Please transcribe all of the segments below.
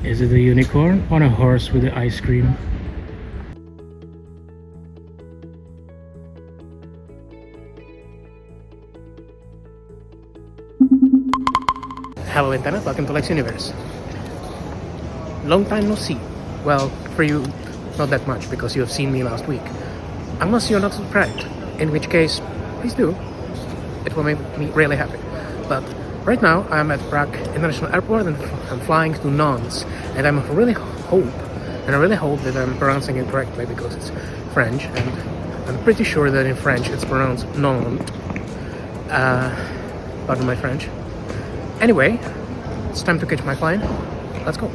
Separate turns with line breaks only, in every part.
Is it a unicorn on a horse with the ice cream? Hello internet, welcome to Lex Universe. Long time no see. Well, for you, not that much because you have seen me last week. Unless you're not subscribed, in which case, please do. It will make me really happy. But right now I'm at Prague International Airport and I'm flying to Nantes, and I really hope that I'm pronouncing it correctly because it's French, and I'm pretty sure that in French it's pronounced Nantes. Pardon my French. Anyway, it's time to catch my plane. Let's go.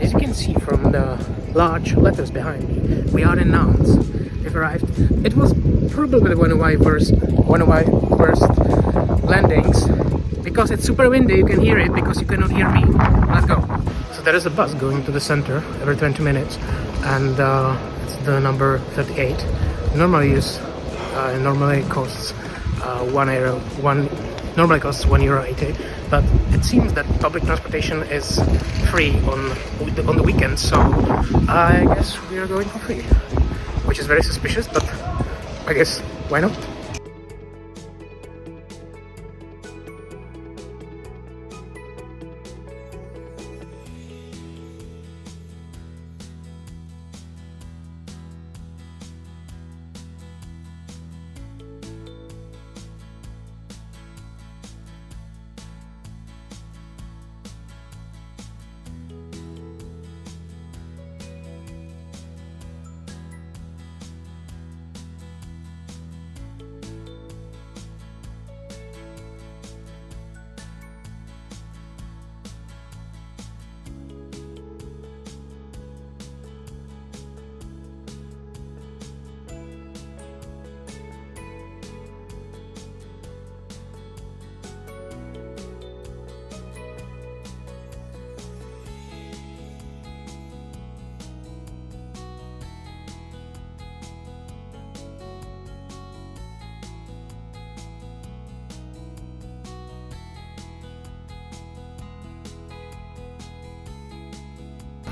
As you can see from the large letters behind me, we are in Nantes. We've arrived. It was probably one of my worst landings because it's super windy. You can hear it because you cannot hear me. Let's go. So there is a bus going to the center every 20 minutes, and it's the number 38. Normally costs normally costs €1.80, but it seems that public transportation is free on the weekends, so I guess we are going for free, which is very suspicious, but I guess why not?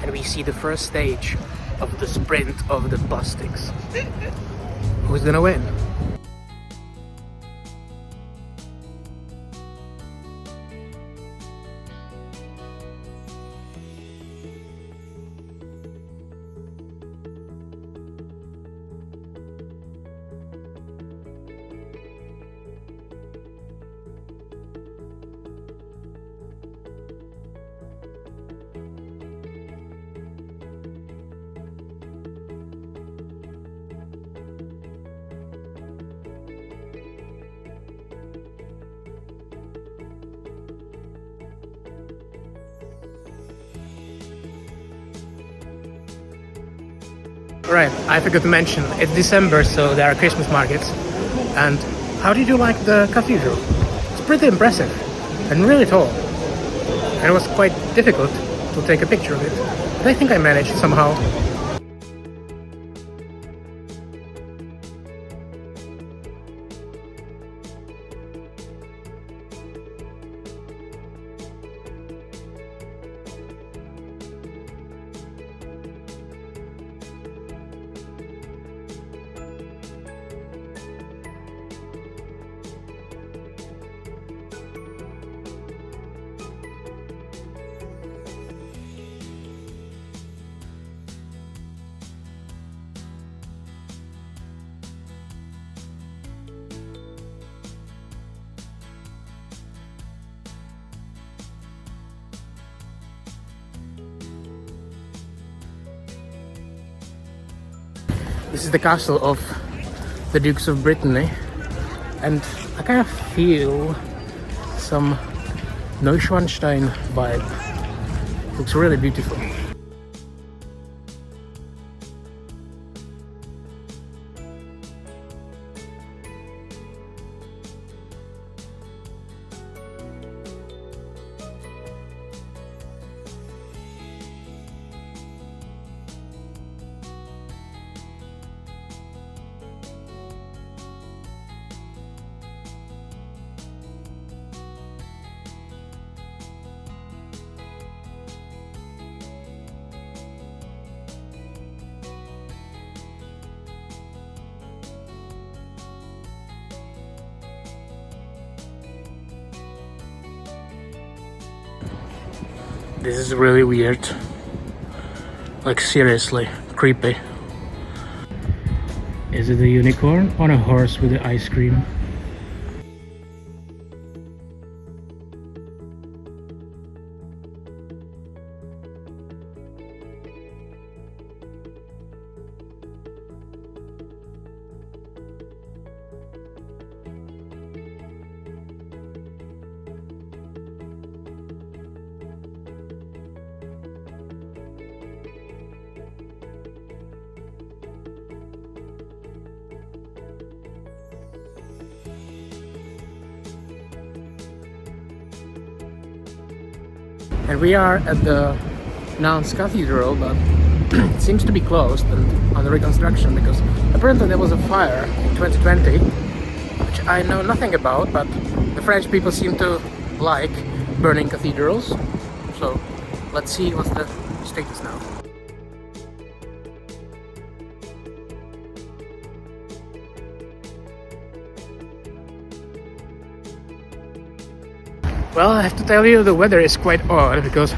And we see the first stage of the sprint of the plastics. Who's gonna win? Right, I forgot to mention, it's December, so there are Christmas markets. And how did you like the cathedral? It's pretty impressive and really tall. And it was quite difficult to take a picture of it, but I think I managed somehow. This is the castle of the Dukes of Brittany, and I kind of feel some Neuschwanstein vibe. Looks really beautiful. This is really weird. Like seriously, creepy. Is it a unicorn on a horse with the ice cream? And we are at the Nantes Cathedral, but it seems to be closed and under reconstruction because apparently there was a fire in 2020, which I know nothing about, but the French people seem to like burning cathedrals. So let's see what's the status now. Well, I have to tell you, the weather is quite odd because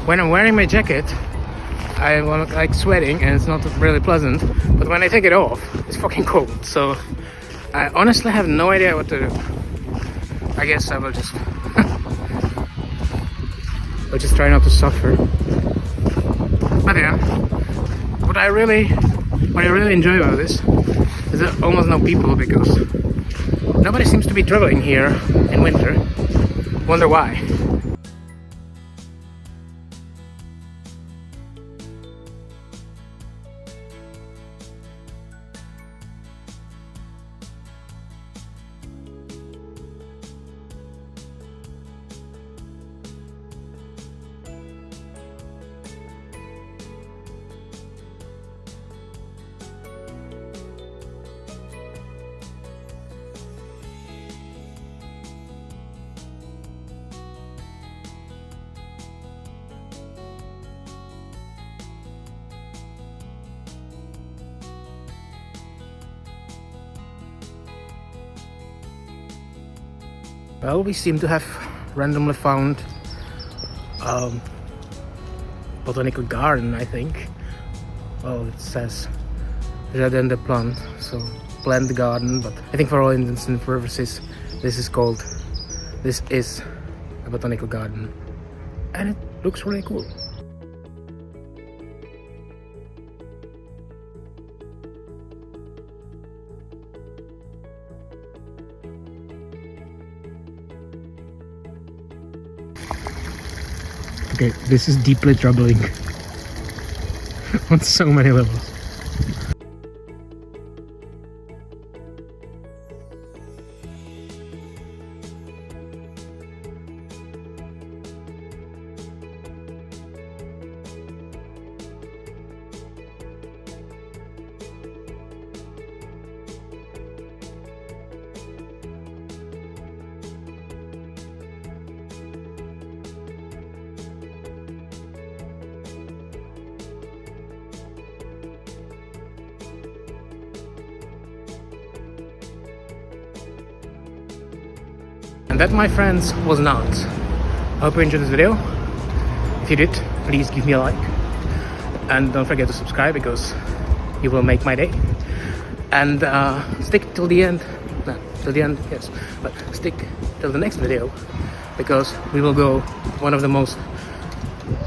when I'm wearing my jacket, I'm like sweating and it's not really pleasant. But when I take it off, it's fucking cold. So I honestly have no idea what to do. I guess I will just, I'll just try not to suffer. But yeah, what I really enjoy about this is that almost no people because nobody seems to be traveling here in winter. Wonder why. Well, we seem to have randomly found botanical garden, I think. Well, it says Jardin de Plantes, so plant garden, but I think for all intents and purposes this is a botanical garden, and it looks really cool. Okay, this is deeply troubling on so many levels. And that, my friends, was Nantes. I hope you enjoyed this video. If you did, please give me a like. And don't forget to subscribe because you will make my day. And stick till the end. No, till the end, yes. But stick till the next video because we will go to one of the most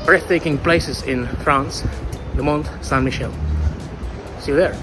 breathtaking places in France, the Mont Saint-Michel. See you there.